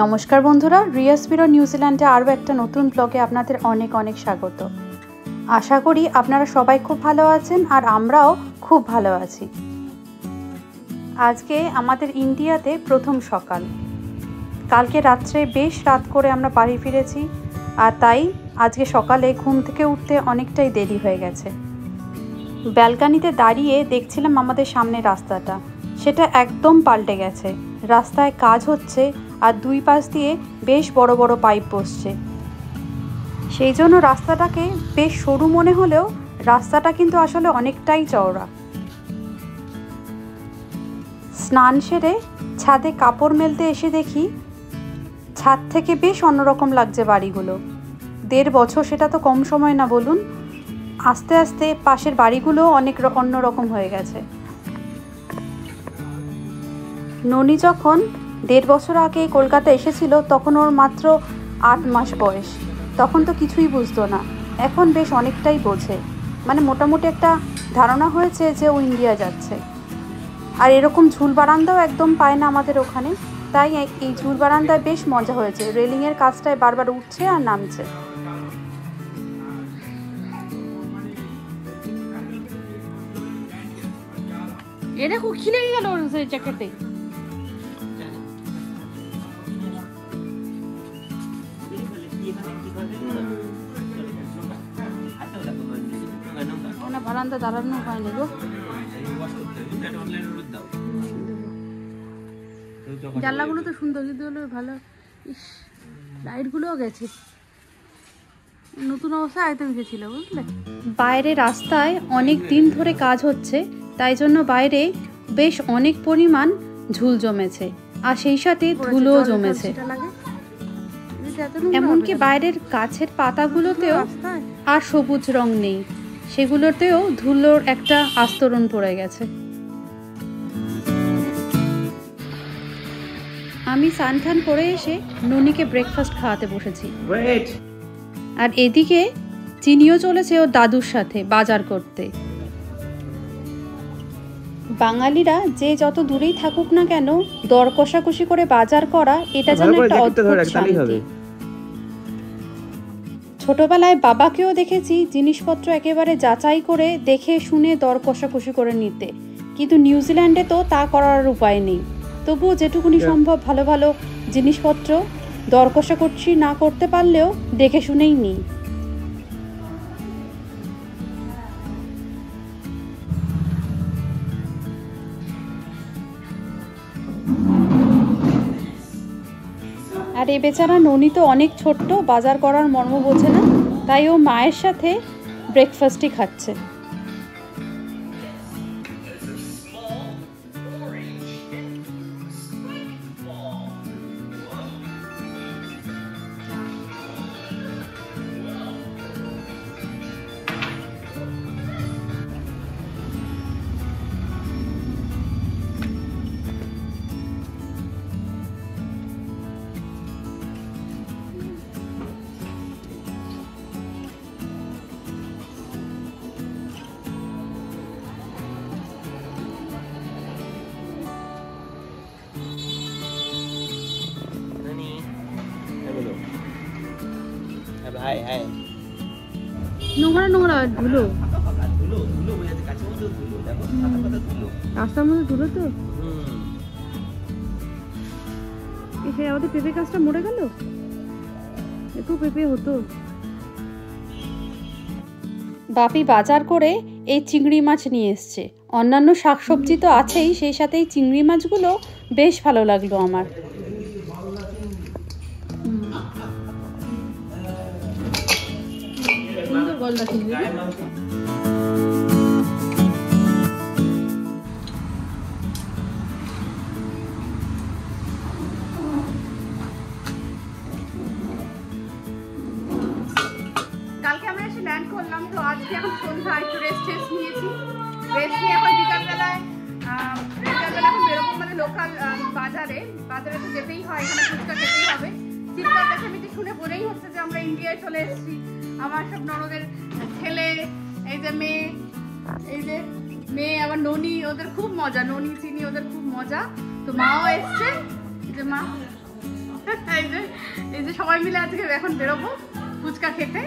নমস্কার বন্ধুরা, রিয়াস বিরো নিউজিল্যান্ডে আরও একটা নতুন ব্লগে আপনাদের অনেক অনেক স্বাগত। আশা করি আপনারা সবাই খুব ভালো আছেন আর আমরাও খুব ভালো আছি। আজকে আমাদের ইন্ডিয়াতে প্রথম সকাল। কালকে রাত্রে বেশ রাত করে আমরা বাড়ি ফিরেছি আর তাই আজকে সকালে ঘুম থেকে উঠতে অনেকটাই দেরি হয়ে গেছে। ব্যালকানিতে দাঁড়িয়ে দেখছিলাম আমাদের সামনে রাস্তাটা, সেটা একদম পাল্টে গেছে। রাস্তায় কাজ হচ্ছে আর দুই পাশ দিয়ে বেশ বড় বড় পাইপ বসছে। সেই জন্য রাস্তাটাকে বেশ সরু মনে হলেও রাস্তাটা কিন্তু আসলে অনেকটাই চওড়া। স্নান সেরে ছাদে কাপড় মেলতে এসে দেখি ছাদ থেকে বেশ অন্যরকম লাগছে বাড়িগুলো। 1.5 বছর সেটা তো কম সময় না বলুন। আস্তে আস্তে পাশের বাড়িগুলো অনেক অন্যরকম হয়ে গেছে। ননি যখন 1.5 বছর আগে কলকাতা এসেছিল তখন ওর মাত্র 8 মাস বয়স। তখন তো কিছুই বুঝতো না, এখন বেশ অনেকটাই বোঝে। মানে মোটামুটি একটা ধারণা হয়েছে যে ও ইন্ডিয়া যাচ্ছে। আর এরকম ঝুল বারান্দাও একদম পায় না আমাদের ওখানে, তাই এই ঝুল বারান্দায় বেশ মজা হয়েছে। রেলিংয়ের কাজটায় বারবার উঠছে আর নামছে। এটা খুব খিলে গেল সেই জ্যাকেটে। বারান্দা দাঁড়ানো হয়নি গো। জানলাগুলো তো সুন্দর, কিন্তু হলো ভালো। লাইটগুলোও গেছে, নতুন অবস্থায় আয়তে গেছিল বুঝলে। বাইরে রাস্তায় অনেক দিন ধরে কাজ হচ্ছে, তাই জন্য বাইরে বেশ অনেক পরিমাণ ঝুল জমেছে আর সেই সাথে ধুলোও জমেছে। এমনকি বাইরের গাছের পাতাগুলোতেও আর সবুজ রং নেই, সেগুলোতেও ধুলোর একটা আস্তরণ পড়ে গেছে। আমি স্নান করে এসে ননিকে ব্রেকফাস্ট খাওয়াতে বসেছি। আর এদিকে চিনিও চলেছে ওর দাদুর সাথে বাজার করতে। বাঙালিরা যে যত দূরেই থাকুক না কেন, দর কষাকষি করে বাজার করা এটা যেন একটা অদ্ভুত শান্তি। ছোটবেলায় বাবাকেও দেখেছি জিনিসপত্র একেবারে যাচাই করে দেখে শুনে দর কষাকষি করে নিতে, কিন্তু নিউজিল্যান্ডে তো তা করার উপায় নেই। তবুও যেটুকুনি সম্ভব ভালো ভালো জিনিসপত্র দর কষাকষি না করতে পারলেও দেখে শুনেই নিই। আর এ বেচারা ননি তো অনেক ছোট্ট, বাজার করার মর্ম বোঝে না, তাই ও মায়ের সাথে ব্রেকফাস্টই খাচ্ছে। নোংরা নোংরা ধুলো, রাস্তার মধ্যে ধুলো। তো আমাদের পেঁপে গাছটা মরে গেল, একটু পেঁপে হতো। বাপি বাজার করে এই চিংড়ি মাছ নিয়ে এসছে। অন্যান্য শাকসবজি তো আছেই, সেই সাথে এই চিংড়ি মাছগুলো বেশ ভালো লাগলো আমার। সুন্দর গলদা চিংড়ি। কালকে আমরা এসে ল্যান্ড করলাম, তো আজকে এখন সন্ধ্যা, একটু রেস্ট নিয়েছি। রেস্ট নিয়ে এখন বিকালবেলায় এখন বেরোবো, মানে লোকাল বাজারে তো যেতেই হয়, এখানে ফুচকা খেতেই হবে। চিৎকার চেঁচামেচি শুনে বলেই হচ্ছে যে আমরা ইন্ডিয়ায় চলে এসেছি। আমার সব ননদের ছেলে, এই যে মেয়ে আবার ননি, ওদের খুব মজা। ননি চিনি ওদের খুব মজা। তো মাও এসছে, যে মা এই যে সবাই মিলে আজকে এখন বেরোবো ফুচকা খেতে,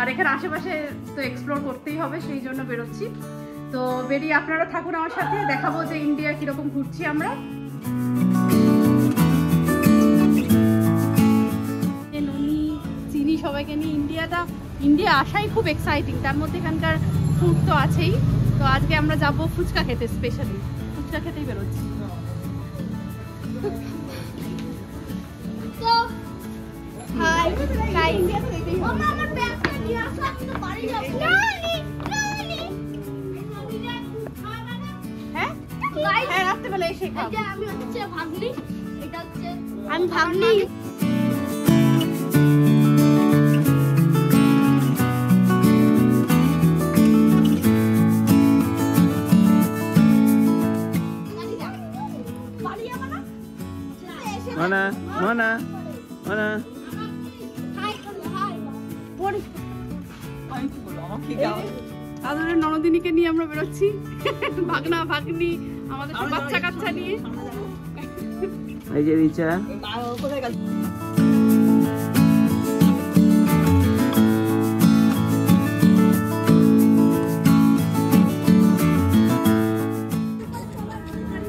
আর এখানে আশেপাশে তো এক্সপ্লোর করতেই হবে, সেই জন্য বেরোচ্ছি। তো বেরিয়ে আপনারা থাকুন আমার সাথে, দেখাবো যে ইন্ডিয়া কিরকম ঘুরছি আমরা। ননি চিনি সবাইকে নিয়ে ইন্ডিয়া আসাই খুব এক্সাইটিং, তার মধ্যে এখানকার ফুড তো আছেই। তো আজকে আমরা যাব ফুচকা খেতে, স্পেশালি ফুচকা খেতেই বেরোচ্ছি। হাই হাই মামা আমার ব্যাগটা নিয়ে আসো, আমি তো বাড়ি যাব। হ্যাঁ হ্যাঁ, রাত্রেবেলা এসে খাবো। এটা আমি হচ্ছে ভাগ্নি, এটা হচ্ছে আমি ভাগ্নি। Mana? Mana? Mana? আদরের ননদিনীকে নিয়ে আমরা বেরোচ্ছি, ভাগনা ভাগ্নি আমাদের সব বাচ্চা কাচ্চা নিয়ে। এই যে রিচা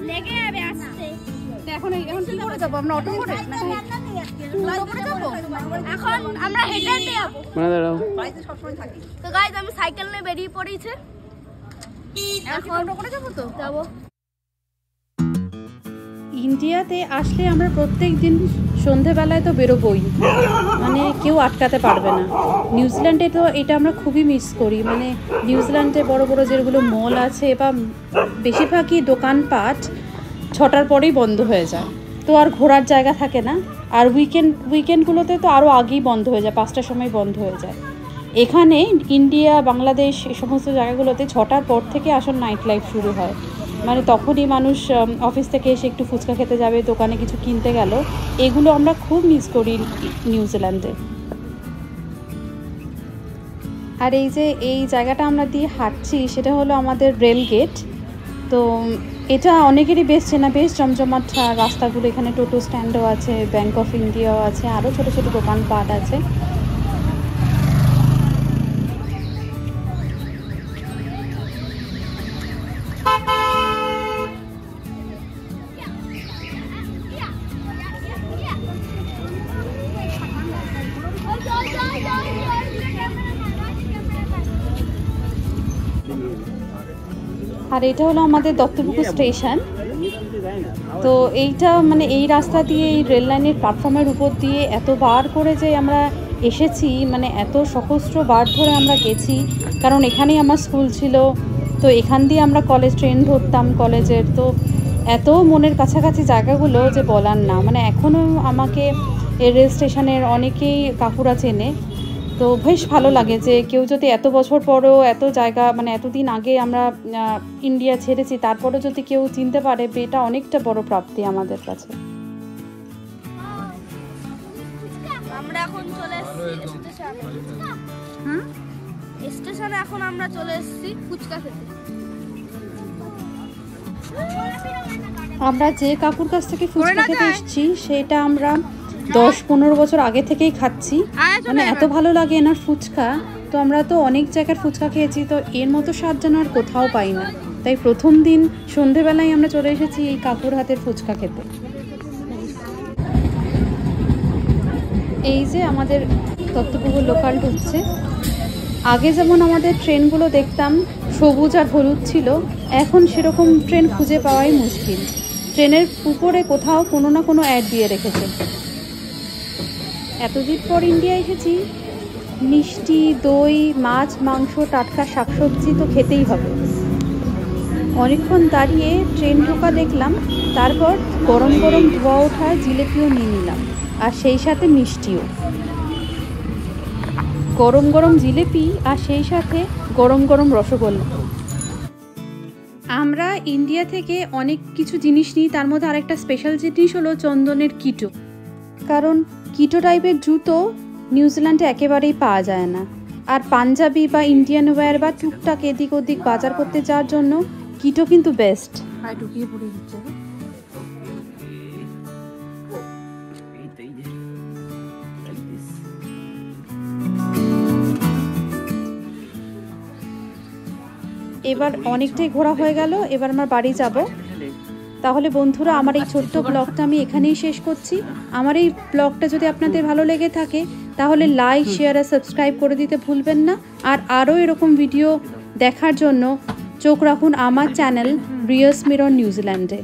লেগে যাবে আসতে। এখন কি করে যাবো আমরা? অটো করে নাকি অটো করে যাবো? এখন আমরা হেঁটে হেঁটে যাবো। মানে দাঁড়াও তো গাইস আমি সাইকেল নিয়ে বেরিয়ে পড়েছি, এখন অটো করে যাবো। তো যাবো। ইন্ডিয়াতে আসলে আমরা প্রত্যেক দিন সন্ধেবেলায় তো বেরোবই, মানে কেউ আটকাতে পারবে না। নিউজিল্যান্ডে তো এটা আমরা খুবই মিস করি, মানে নিউজিল্যান্ডে বড় বড় যেগুলো মল আছে বা বেশিরভাগই দোকানপাট 6টার পরেই বন্ধ হয়ে যায়, তো আর ঘোরার জায়গা থাকে না। আর উইকেন্ডগুলোতে তো আরও আগেই বন্ধ হয়ে যায়, 5টার সময় বন্ধ হয়ে যায়। এখানে ইন্ডিয়া, বাংলাদেশ এই সমস্ত জায়গাগুলোতে 6টার পর থেকে আসল নাইট লাইফ শুরু হয়, মানে তখনই মানুষ অফিস থেকে এসে একটু ফুচকা খেতে যাবে, দোকানে কিছু কিনতে গেল। এগুলো আমরা খুব মিস করি নিউজিল্যান্ডে। আর এই যে এই জায়গাটা আমরা দিয়ে হাঁটছি, সেটা হলো আমাদের রেল গেট। তো এটা অনেকেরই বেশ চেনা, বেশ জমজমাট রাস্তাগুলো। এখানে টোটো স্ট্যান্ডও আছে, ব্যাংক অফ ইন্ডিয়াও আছে, আরও ছোটো ছোটো দোকানপাট আছে। আর এটা হলো আমাদের দত্তপুকুর স্টেশন। তো এইটা মানে এই রাস্তা দিয়ে, এই রেল লাইনের প্ল্যাটফর্মের উপর দিয়ে এতবার করে যে আমরা এসেছি, মানে এত সহস্র বার ধরে আমরা গেছি, কারণ এখানেই আমার স্কুল ছিল। তো এখান দিয়ে আমরা ট্রেন ধরতাম কলেজের। তো এত মনের কাছাকাছি জায়গাগুলো যে বলার না, মানে এখনও আমাকে এই রেল স্টেশনের অনেকেই কাকুরা চেনে। তো বেশ ভালো লাগে যে কেউ যদি এত বছর পরেও এত জায়গা, মানে এতদিন আগে আমরা ইন্ডিয়া ছেড়েছি, তারপরেও যদি কেউ চিনতে পারে, এটা অনেকটা বড় প্রাপ্তি আমাদের কাছে। আমরা এখন চলে এসেছি স্টেশনে। এখন আমরা চলে এসেছি ফুচকা খেতে। আমরা যে কাকুর কাছ থেকে ফুচকা খেতে এসেছি, সেটা আমরা 10-15 বছর আগে থেকেই খাচ্ছি, মানে এত ভালো লাগে এনার ফুচকা। তো আমরা তো অনেক জায়গার ফুচকা খেয়েছি, তো এর মতো স্বাদ যেন আর কোথাও পাই না। তাই প্রথম দিন সন্ধেবেলায় আমরা চলে এসেছি এই কাকুর হাতের ফুচকা খেতে। এই যে আমাদের দত্তপুকুর লোকাল ঢুকছে। আগে যেমন আমাদের ট্রেনগুলো দেখতাম সবুজ আর হলুদ ছিল, এখন সেরকম ট্রেন খুঁজে পাওয়াই মুশকিল। ট্রেনের উপরে কোথাও কোনো না কোনো অ্যাড দিয়ে রেখেছে। এতদিন পর ইন্ডিয়া এসেছি, মিষ্টি, দই, মাছ, মাংস, টাটকা শাকসবজি তো খেতেই হবে। অনেকক্ষণ দাঁড়িয়ে ট্রেন ঢোকা দেখলাম, তারপর গরম গরম ধোয়া ওঠা জিলেপিও নিয়ে নিলাম, আর সেই সাথে মিষ্টিও। গরম গরম জিলেপি আর সেই সাথে গরম গরম রসগোল্লা। আমরা ইন্ডিয়া থেকে অনেক কিছু জিনিস নিই, তার মধ্যে আরেকটা স্পেশাল জিনিস হলো চন্দনের কিটো। কারণ কিটো টাইপের জুতো নিউজিল্যান্ডে একেবারেই পাওয়া যায় না। আর পাঞ্জাবি বা ইন্ডিয়ান ওয়্যার বা টুকটাক এদিক ওদিক বাজার করতে যাওয়ার জন্য কিটো কিন্তু বেস্ট। ঢুকিয়ে পড়ে দিচ্ছে। এবার অনেকটাই ঘোরা হয়ে গেল, এবার আমার বাড়ি যাব। তাহলে বন্ধুরা, আমার এই ছোট্ট ব্লগটা আমি এখানেই শেষ করছি। আমার এই ব্লগটা যদি আপনাদের ভালো লেগে থাকে তাহলে লাইক, শেয়ার আর সাবস্ক্রাইব করে দিতে ভুলবেন না। আর আরও এরকম ভিডিও দেখার জন্য চোখ রাখুন আমার চ্যানেল রিয়াস মিরর নিউজিল্যান্ডে।